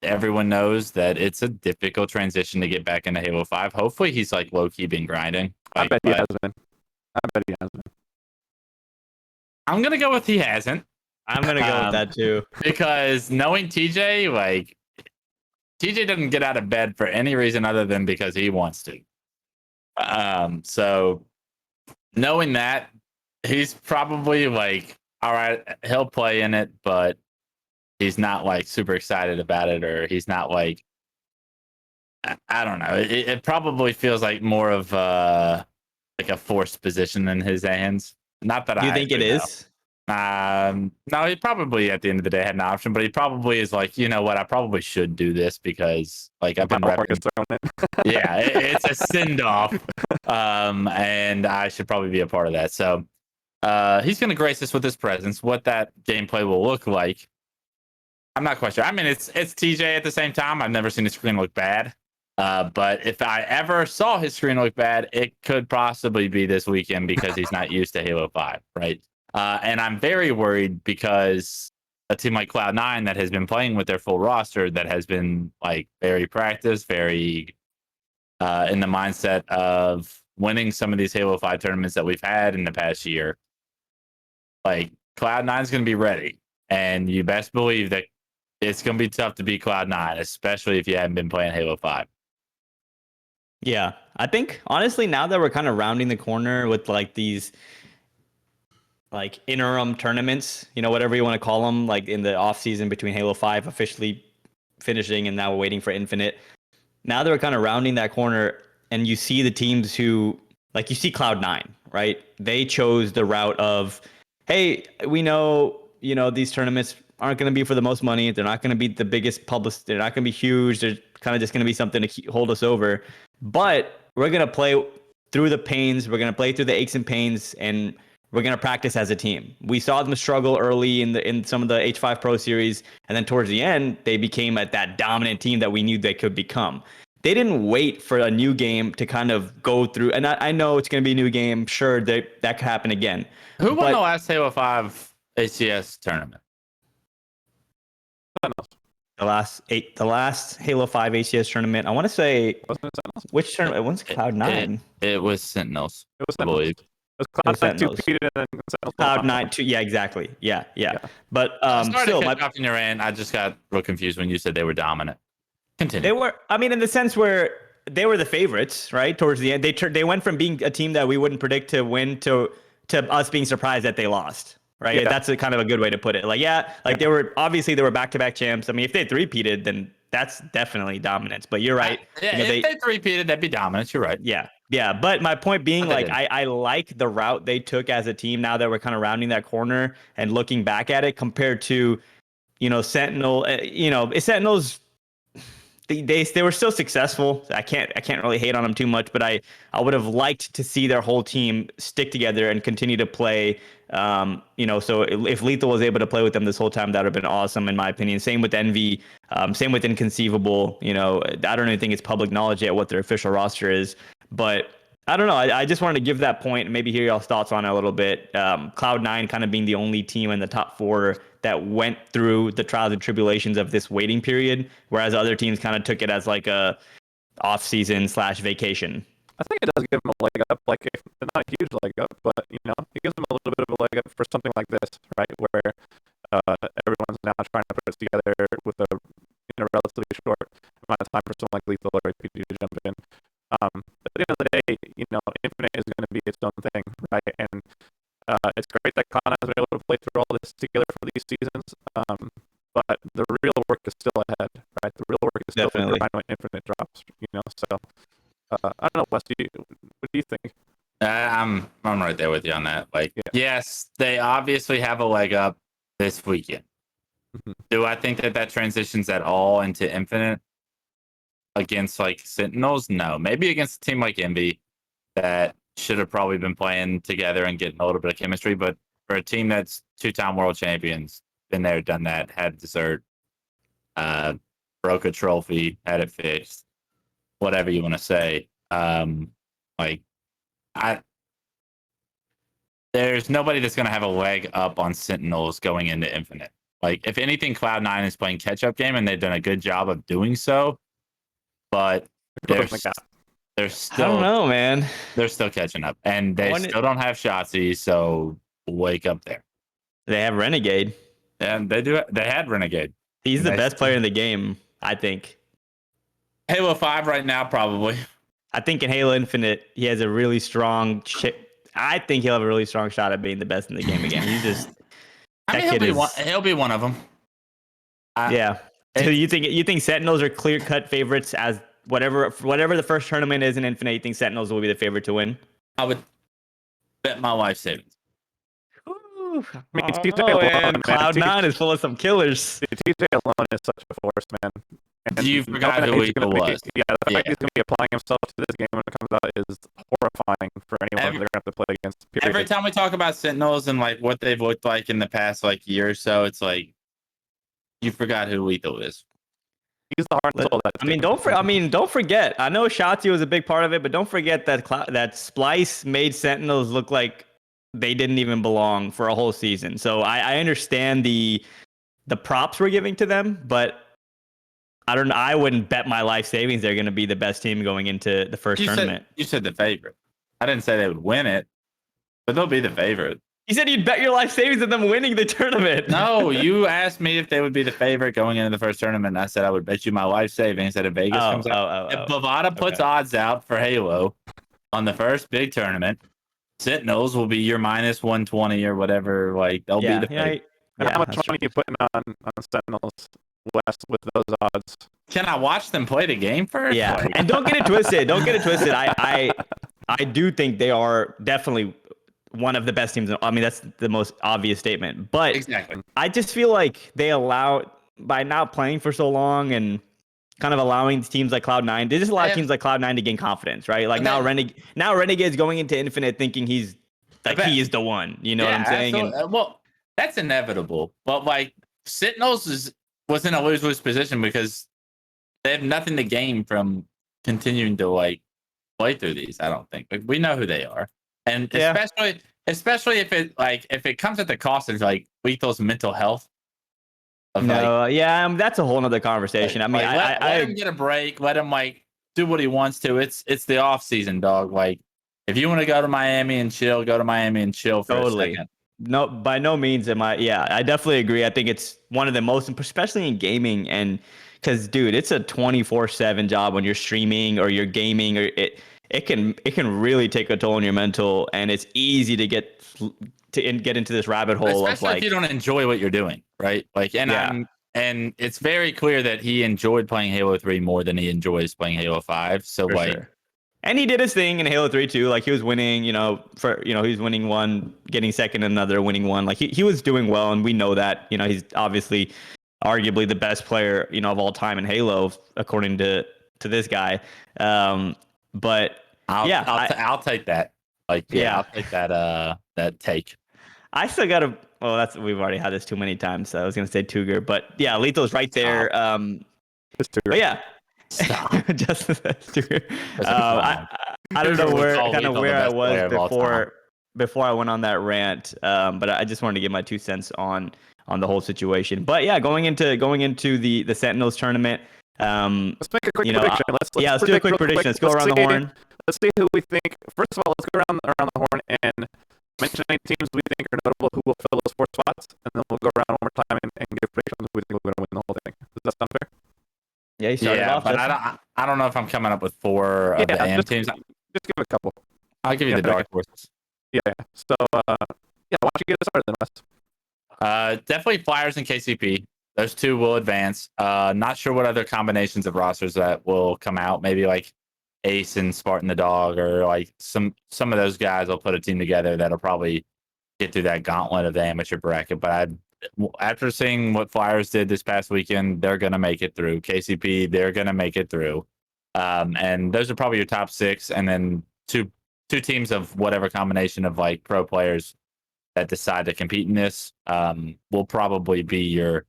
everyone knows that it's a difficult transition to get back into Halo 5. Hopefully he's like low-key been grinding. I bet he has been. I'm going to go with he hasn't. I'm going to go with that too. Because knowing TJ, like, TJ doesn't get out of bed for any reason other than because he wants to. So knowing that, he's probably like, all right, he'll play in it, but he's not like super excited about it, or he's not like, I don't know. It probably feels like more of like a forced position in his hands. Not that Do you think it is? No, he probably at the end of the day had an option, but he probably is like, you know what, I probably should do this because like I've been yeah, it's a send off, and I should probably be a part of that. So he's going to grace us with his presence. What that gameplay will look like, I'm not quite sure. I mean, it's TJ at the same time. I've never seen his screen look bad, but if I ever saw his screen look bad, it could possibly be this weekend because he's not used to Halo 5, right? And I'm very worried because a team like Cloud9 that has been playing with their full roster, that has been like very practiced, very in the mindset of winning some of these Halo 5 tournaments that we've had in the past year. Like, Cloud9 is going to be ready. And you best believe that it's going to be tough to beat Cloud9, especially if you haven't been playing Halo 5. Yeah, I think honestly, now that we're kind of rounding the corner with like these like interim tournaments, you know, whatever you want to call them, like in the off season between Halo 5 officially finishing and now we're waiting for Infinite. Now that we're kind of rounding that corner, and you see the teams who, like, you see Cloud9, right? They chose the route of, hey, we know, you know, these tournaments aren't going to be for the most money. They're not going to be the biggest public. They're not going to be huge. They're kind of just going to be something to hold us over. But we're going to play through the pains. We're going to play through the aches and pains, and we're going to practice as a team. We saw them struggle early in some of the H5 Pro Series, and then towards the end, they became that dominant team that we knew they could become. They didn't wait for a new game to kind of go through, and I know it's going to be a new game. Sure, that could happen again. Who won the last Halo 5 ACS tournament? The last Halo 5 ACS tournament. I want to say which tournament? It was Cloud9. It was Sentinels. It was Sentinels. It was Cloud9 2-peated and then Cloud9 2. Yeah, exactly. Yeah. But sorry still, to cut off in your end. I just got real confused when you said they were dominant. Continue. They were. I mean, in the sense where they were the favorites, right? Towards the end, they went from being a team that we wouldn't predict to win to us being surprised that they lost. Right. Yeah. That's a kind of a good way to put it. Like, they were obviously they were back-to-back champs. I mean, if they three-peated, then that's definitely dominance. But you're right. Yeah, if they three-peated, that'd be dominance. You're right. Yeah. Yeah. But my point being, like, I like the route they took as a team now that we're kind of rounding that corner and looking back at it compared to, Sentinel, Sentinels. They were still successful. I can't really hate on them too much, but I would have liked to see their whole team stick together and continue to play. So if Lethal was able to play with them this whole time, that would have been awesome in my opinion. Same with Envy, same with Inconceivable. I don't even think it's public knowledge yet what their official roster is, but I don't know. I just wanted to give that point and maybe hear y'all's thoughts on it a little bit. Cloud9 kind of being the only team in the top 4 that went through the trials and tribulations of this waiting period, whereas other teams kind of took it as like a off-season / vacation. I think it does give them a leg up, like if not a huge leg up, but it gives them a little bit of a leg up for something like this, right? Where everyone's now trying to put it together with a relatively short amount of time for someone like Lethal or APG to jump in. At the end of the day, Infinite is going to be its own thing, right? And it's great that Cloud9 has been able to play through all this together for these seasons, but the real work is still ahead, right? The real work is still ahead when Infinite drops, So I don't know, Wes, what do you think? I'm right there with you on that. Like, yes, they obviously have a leg up this weekend. Mm-hmm. Do I think that transitions at all into Infinite against like Sentinels? No, maybe against a team like Envy that should have probably been playing together and getting a little bit of chemistry. But for a team that's 2-time world champions, been there, done that, had dessert, broke a trophy, had it fixed, whatever you want to say. There's nobody that's going to have a leg up on Sentinels going into Infinite. Like, if anything, Cloud9 is playing catch-up game, and they've done a good job of doing so. But they're still, I don't know, man. They're still catching up, and they still don't have Shotzi. So wake up there. They have Renegade, and they do. They had Renegade. He's the best player in the game, I think. Halo 5 right now, probably. I think in Halo Infinite, he has a really strong I think he'll have a really strong shot at being the best in the game again. He's just. He'll be one of them. Yeah. So you think Sentinels are clear-cut favorites as whatever the first tournament is in Infinite? You think Sentinels will be the favorite to win? I would bet my life savings. Cloud9 is full of some killers. TJ alone is such a force, man. And you forgot who he was. The fact he's going to be applying himself to this game when it comes out is horrifying for anyone they're going to have to play against. Period. Every time we talk about Sentinels and like what they've looked like in the past like year or so, it's like you forgot who Lethal is. He's the heart and soul of that team. Don't forget. I know Shotzi was a big part of it, but don't forget that Splice made Sentinels look like they didn't even belong for a whole season. So I understand the props we're giving to them, but I wouldn't bet my life savings they're going to be the best team going into the first tournament. You said the favorite. I didn't say they would win it, but they'll be the favorite. You said you'd bet your life savings on them winning the tournament. No, you asked me if they would be the favorite going into the first tournament. And I said I would bet you my life savings that if Vegas comes out. If Bovada puts odds out for Halo on the first big tournament, Sentinels will be your minus 120 or whatever. Like, they'll be the favorite. How much money are you putting on Sentinels West with those odds? Can I watch them play the game first? Yeah, like, and don't get it twisted. I do think they are definitely one of the best teams. I mean, that's the most obvious statement. But exactly. I just feel like they allow, by not playing for so long and kind of allowing teams like Cloud9, they just allow teams like Cloud9 to gain confidence, right? Like now Renegade's going into Infinite thinking he is the one. You know what I'm saying? Well, that's inevitable. But like Sentinels was in a lose-lose position because they have nothing to gain from continuing to like play through these. I don't think. Like, we know who they are, and especially if it comes at the cost of like Lethal's mental health. That's a whole nother conversation. I mean, let him get a break. Let him like do what he wants to. It's the off season, dog. Like, if you want to go to Miami and chill, go to Miami and chill for a second. No, by no means am I. Yeah, I definitely agree. I think it's one of the most, especially in gaming, and Because, dude, it's a 24/7 job when you're streaming or you're gaming, or it can really take a toll on your mental, and it's easy to get into this rabbit hole of Especially if you like, don't enjoy what you're doing, right? Like, yeah, and it's very clear that he enjoyed playing Halo 3 more than he enjoys playing Halo 5. So for like, sure. And he did his thing in Halo 3 too. Like he was winning, he was winning one, getting second in another, winning one. Like he was doing well, and we know that. He's obviously arguably the best player, of all time in Halo, according to this guy. But yeah, I'll take that. Like, yeah, yeah, I'll take that take. I still gotta. Well, we've already had this too many times, so I was gonna say Tuger, but yeah, Lethal's right Stop. there. Just to But yeah, Stop. just Tuger. That's a crime. I don't know We where call kind of Lethal the where I best was player of all time. before I went on that rant. But I just wanted to give my 2 cents on the whole situation. But yeah, going into the Sentinels tournament. let's make a quick You know, prediction. let's do a quick prediction. Let's go around the horn. Let's see who we think. First of all, let's go around the horn and mention any teams we think are notable who will fill those 4 spots, and then we'll go around one more time and give predictions who we think we're going to win the whole thing. Does that sound fair? Yeah, you started off. But Justin. I don't know if I'm coming up with 4 of the AM teams. Just give it a couple. I'll give you the dark horses. Yeah. So, yeah, why don't you get us started then, Wes? Definitely Flyers and KCP. Those 2 will advance. Not sure what other combinations of rosters that will come out. Maybe like Ace and Spartan the Dog, or like some of those guys will put a team together that'll probably get through that gauntlet of the amateur bracket. But after seeing what Flyers did this past weekend, they're going to make it through. KCP, they're going to make it through. And those are probably your top 6, and then two teams of whatever combination of like pro players that decide to compete in this will probably be your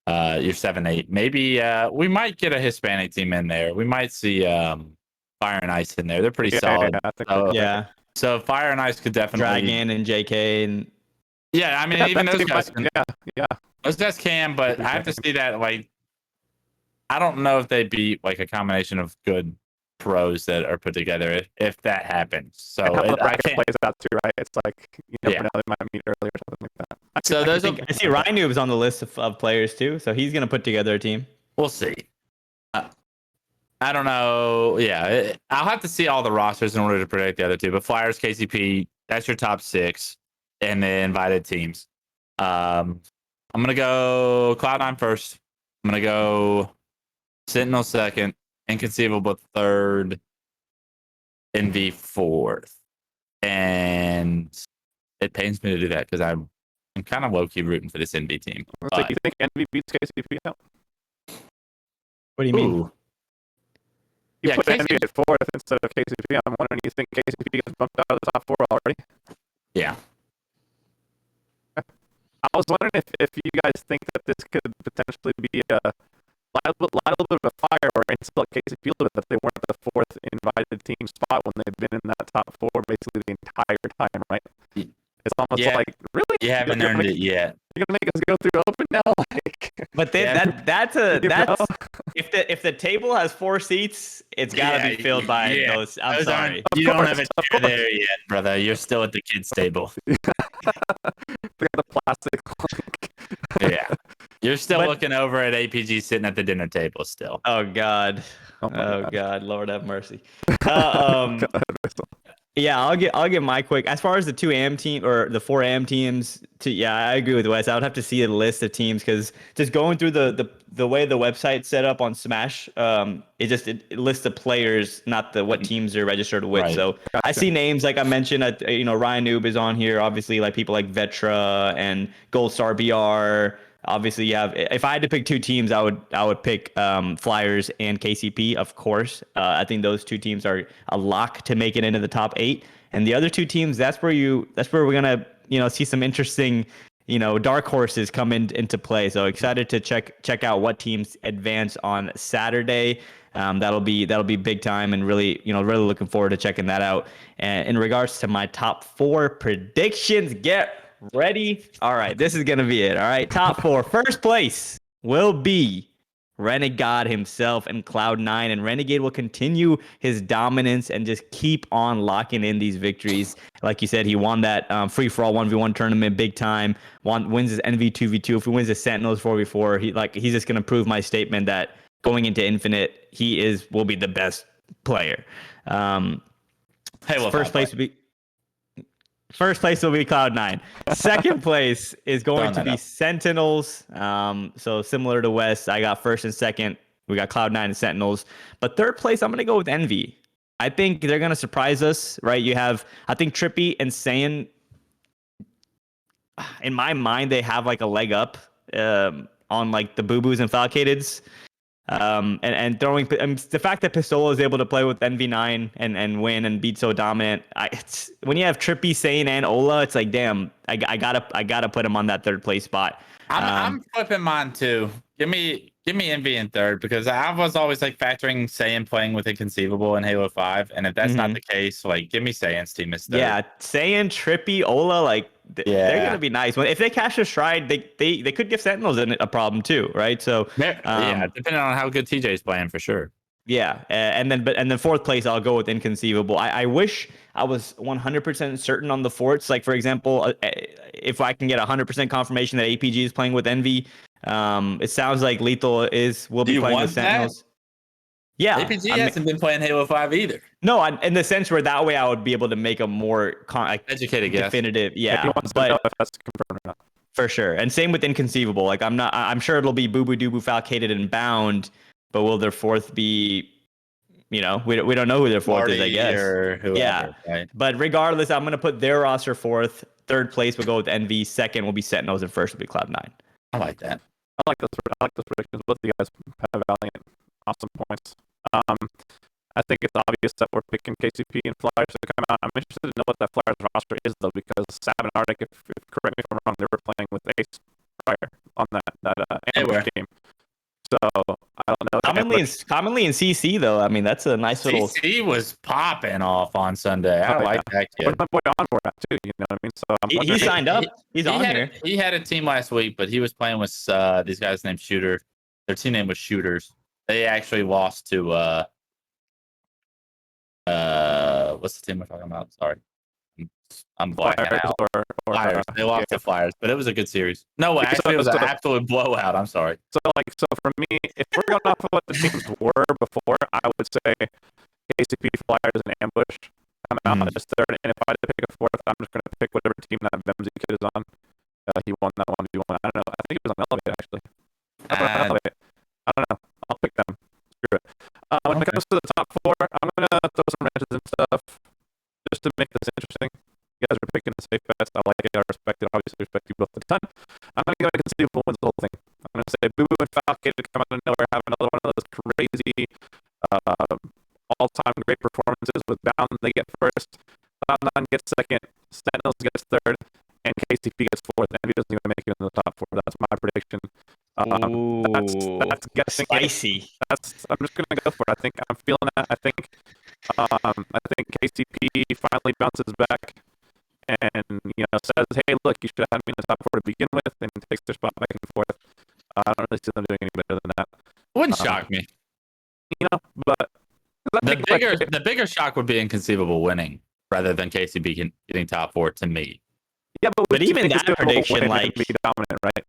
7-8. Maybe we might get a Hispanic team in there. We might see Fire and Ice in there. They're pretty solid. Yeah, I think Yeah, So Fire and Ice could definitely Dragon and JK and Yeah, I mean, even those guys can. Yeah. Those guys can, but I have to see that. Like, I don't know if they beat like a combination of good pros that are put together if that happens. So How the I bracket can't. plays out too, right? It's like Yeah. they might meet early or something like that. So those are, I see Rhino is on the list of players too, so he's gonna put together a team. we'll see. I don't know. Yeah, I'll have to see all the rosters in order to predict the other 2. But Flyers, KCP, that's your top 6, and the invited teams. I'm gonna go Cloud9 first. I'm gonna go Sentinel second, Inconceivable third, NV fourth. And it pains me to do that because I'm kind of low-key rooting for this NV team. So you think NV beats KCP out? What do you mean? Ooh. You Yeah, put KCP NV at 4th instead of KCP. I'm wondering, you think KCP gets bumped out of the top 4 already? Yeah. I was wondering if you guys think that this could potentially be a little bit of a fire or insult KCP a little bit, that they weren't the 4th invited team spot when they've been in that top 4 basically the entire time, right? It's almost like, really? You haven't earned it yet. You're gonna make us go through open now? Like, But that's if the table has 4 seats, it's gotta be filled by those. I'm sorry. You don't have a chair there yet, brother. You're still at the kids' table. they got the plastic. Yeah. You're still looking over at APG sitting at the dinner table still. Oh God. Oh God. Lord have mercy. God. Yeah, I'll get my quick. As far as the 2 AM team or the 4 AM teams, I agree with Wes. I would have to see a list of teams because just going through the way the website's set up on Smash, it lists the players, not what teams are registered with. Right. So Gotcha. I see names like I mentioned. Ryan Noob is on here. Obviously, like people like Vetra and Gold Star BR. Obviously, you have. If I had to pick 2 teams, I would pick Flyers and KCP. Of course, I think those 2 teams are a lock to make it into the top 8. And the other 2 teams, that's where we're gonna see some interesting dark horses come into play. So excited to check out what teams advance on Saturday. That'll be big time, and really looking forward to checking that out. And in regards to my top 4 predictions, get ready. All right, this is gonna be it. All right, top 4. First place will be Renegade himself and Cloud9, and Renegade will continue his dominance and just keep on locking in these victories. Like you said, he won that free-for-all 1v1 tournament big time. Wins his NV 2v2. If he wins the Sentinels 4v4, he's just gonna prove my statement that going into Infinite, will be the best player. Halo First 5 place player. First place will be Cloud9. Second place is going Throwing to that be up. Sentinels. So similar to West, I got first and second. We got Cloud9 and Sentinels. But third place, I'm going to go with Envy. I think they're going to surprise us, right? I think Trippy and Saiyan, in my mind, they have like a leg up on like the Boo Boos and Falcateds. And throwing the fact that Pistola is able to play with NV9 and win and beat so dominant. When you have Trippy, Sane, and Ola, it's like, damn, I gotta put him on that third place spot. I'm flipping mine too. Give me Envy in third, because I was always like factoring Saiyan playing with Inconceivable in Halo 5, and if that's not the case, like give me Saiyan's team as third. Yeah, Saiyan, Trippy, Ola, like they're gonna be nice. If they catch a stride, they could give Sentinels a problem too, right? So yeah, depending on how good TJ's playing, for sure. Yeah, and then fourth place, I'll go with Inconceivable. I wish I was 100% certain on the forts. Like, for example, if I can get 100% confirmation that APG is playing with Envy, it sounds like Lethal will be playing with Sentinels. Yeah, APG hasn't been playing Halo 5 either. No, in the sense where that way I would be able to make a more educated guess. Definitive. Yeah, he wants to know if that's confirmed or not. For sure, and same with Inconceivable. Like, I'm sure it'll be Boo Boo Doo Boo, Falcated, and Bound. But will their fourth be, we don't know who their fourth Marty is, I guess. Or whoever, right? But regardless, I'm going to put their roster fourth. Third place will go with Envy. Second will be Sentinels. And first will be Cloud9. I like that. I like those predictions. Both of you guys have valiant, awesome points. I think it's obvious that we're picking KCP and Flyers to come out. I'm interested to know what that Flyers roster is, though, because Sav and Arctic, correct me if I'm wrong, they were playing with Ace prior on that ambush game. So I don't know. Commonly in CC though. I mean, that's a nice little. CC was popping off on Sunday. I like that kid. Where's my boy Onboard at too? You know what I mean? So he signed up. He's on here. He had a team last week, but he was playing with these guys named Shooter. Their team name was Shooters. They actually lost to what's the team we're talking about? Sorry. I'm blacking out. Flyers. They lost to Flyers, but it was a good series. No, actually, it was an absolute blowout. I'm sorry. So for me, if we're going off of what the teams were before, I would say KCP, Flyers, and Ambush come out as third. And if I had to pick a fourth, I'm just going to pick whatever team that Vemzy kid is on. He won that 1v1. I don't know. I think it was on Elevate, actually. I don't know. I'll pick them. Screw it. When it comes to the top four, I'm going to throw some wrenches and stuff just to make this interesting. You guys are picking the safe bets. I like it. I respect it. Obviously, respect you both a ton. I'm going to go Inconceivable wins the whole thing. I'm going to say Boo Boo and Falcon come out of nowhere, have another one of those crazy all-time great performances. With Bound, they get first. Cloud9 gets second. Sentinels gets third. And KCP gets fourth. Envy doesn't even make it in the top four. That's my prediction. That's guessing. Spicy. I'm just going to go for it. I'm feeling that. I think KCP finally bounces back. And says, "Hey, look, you should have had me in the top four to begin with," and takes their spot back and forth. I don't really see them doing any better than that. Wouldn't shock me. But the bigger shock would be Inconceivable winning rather than KCB getting top four to me. Yeah, but even that prediction, like, be dominant, right?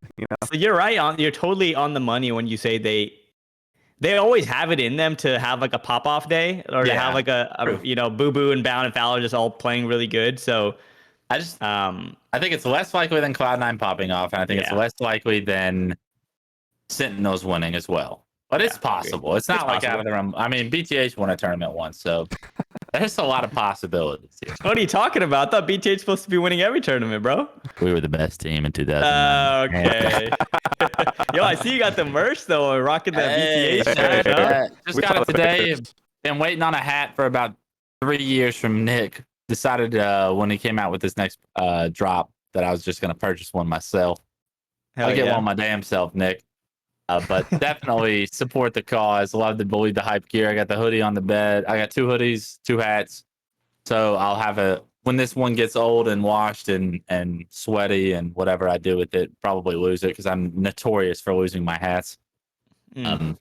So you're right. You're totally on the money when you say they always have it in them to have like a pop off day, or to have like a Boo Boo and Bound and Fowler just all playing really good. So. I think it's less likely than Cloud9 popping off, and I think it's less likely than Sentinels winning as well. But it's possible. It's not like out of the realm. I mean, BTH won a tournament once, so there's a lot of possibilities here. What are you talking about? I thought BTH was supposed to be winning every tournament, bro. We were the best team in 2009. Okay. Yo, I see you got the merch though, rocking that BTH shirt. Huh? Just got it today. Been waiting on a hat for about 3 years from Nick. Decided when he came out with this next drop that I was just going to purchase one myself. I'll get one my damn self, Nick. But definitely support the cause. Love to believe the hype gear. I got the hoodie on the bed. I got 2 hoodies, 2 hats. So I'll have when this one gets old and washed and sweaty and whatever I do with it, probably lose it because I'm notorious for losing my hats. I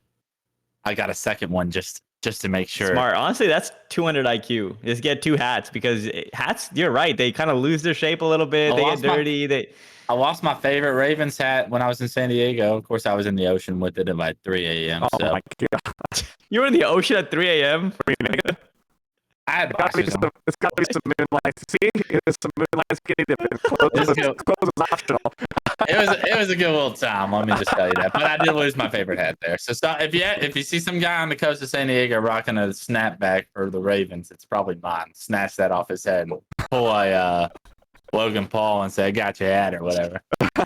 got a second one just just to make sure. Smart. Honestly, that's 200 IQ. Just get 2 hats because hats, you're right. They kind of lose their shape a little bit. They get dirty. I lost my favorite Ravens hat when I was in San Diego. Of course, I was in the ocean with it at like 3 a.m. Oh so my god! You were in the ocean at 3 a.m. I had boxers on. It's got to be some moonlight. See, it's some moonlight skinny dipping. Clothes is optional. It was a good little time. Let me just tell you that. But I did lose my favorite hat there. So if you see some guy on the coast of San Diego rocking a snapback for the Ravens, it's probably mine. Snatch that off his head and pull a Logan Paul and say, "I got your hat" or whatever.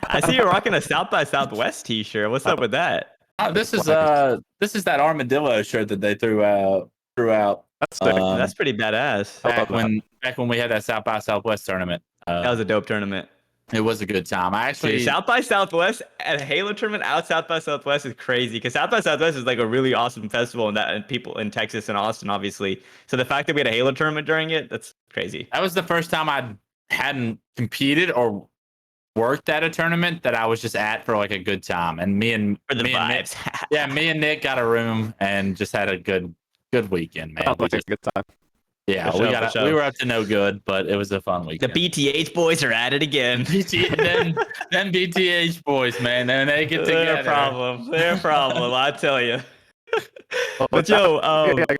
I see you're rocking a South by Southwest t-shirt. What's up with that? Oh, this is that armadillo shirt that they threw out. That's pretty badass. Back when we had that South by Southwest tournament. That was a dope tournament. It was a good time. I actually South by Southwest at a Halo tournament out South by Southwest is crazy because South by Southwest is like a really awesome festival and people in Texas and Austin, obviously. So the fact that we had a Halo tournament during it, that's crazy. That was the first time I hadn't competed or worked at a tournament that I was just at for like a good time. And me and Nick, me and Nick got a room and just had a good weekend, man. Like a good time. Yeah, we were up to no good, but it was a fun weekend. The BTH boys are at it again. Them BTH boys, man, and they get together. Their problem. I tell you. But yo, go ahead.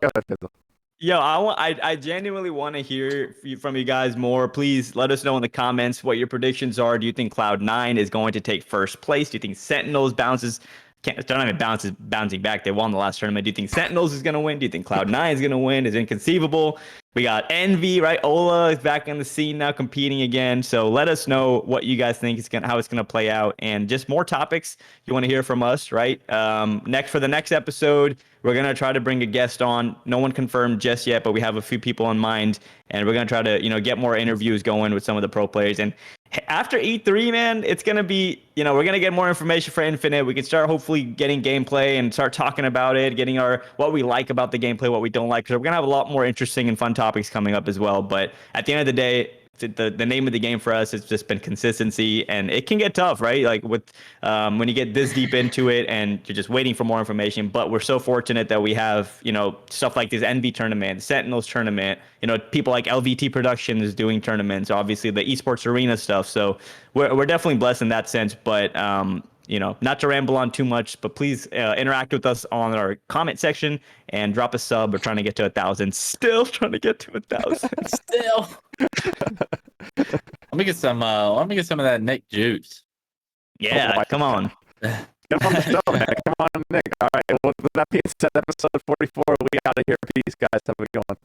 Yo, I genuinely want to hear from you guys more. Please let us know in the comments what your predictions are. Do you think Cloud9 is going to take first place? Do you think Sentinels bouncing back? They won the last tournament. Do you think Sentinels is going to win? Do you think Cloud9 is going to win? Is inconceivable. We got Envy, right? Ola is back in the scene now, competing again. So let us know what you guys think how it's gonna play out, and just more topics you want to hear from us, right? For the next episode, we're gonna try to bring a guest on. No one confirmed just yet, but we have a few people in mind, and we're gonna try to get more interviews going with some of the pro players. And after E3, man, it's gonna be we're gonna get more information for Infinite. We can start hopefully getting gameplay and start talking about it, getting what we like about the gameplay, what we don't like. Because we're gonna have a lot more interesting and fun topics coming up as well. But at the end of the day, the name of the game for us has just been consistency, and it can get tough, right? Like with when you get this deep into it and you're just waiting for more information. But we're so fortunate that we have stuff like this Envy tournament, Sentinels tournament, people like LVT Productions doing tournaments, obviously the Esports Arena stuff. So we're definitely blessed in that sense. But not to ramble on too much, but please interact with us on our comment section and drop a sub. We're trying to get to 1,000. Still trying to get to 1,000. Still. Let me get some of that Nick juice. Yeah, come on. Come on the show, man. Come on, Nick. All right. Well, with that being said, episode 44, we out of here. Peace, guys. Have a good one.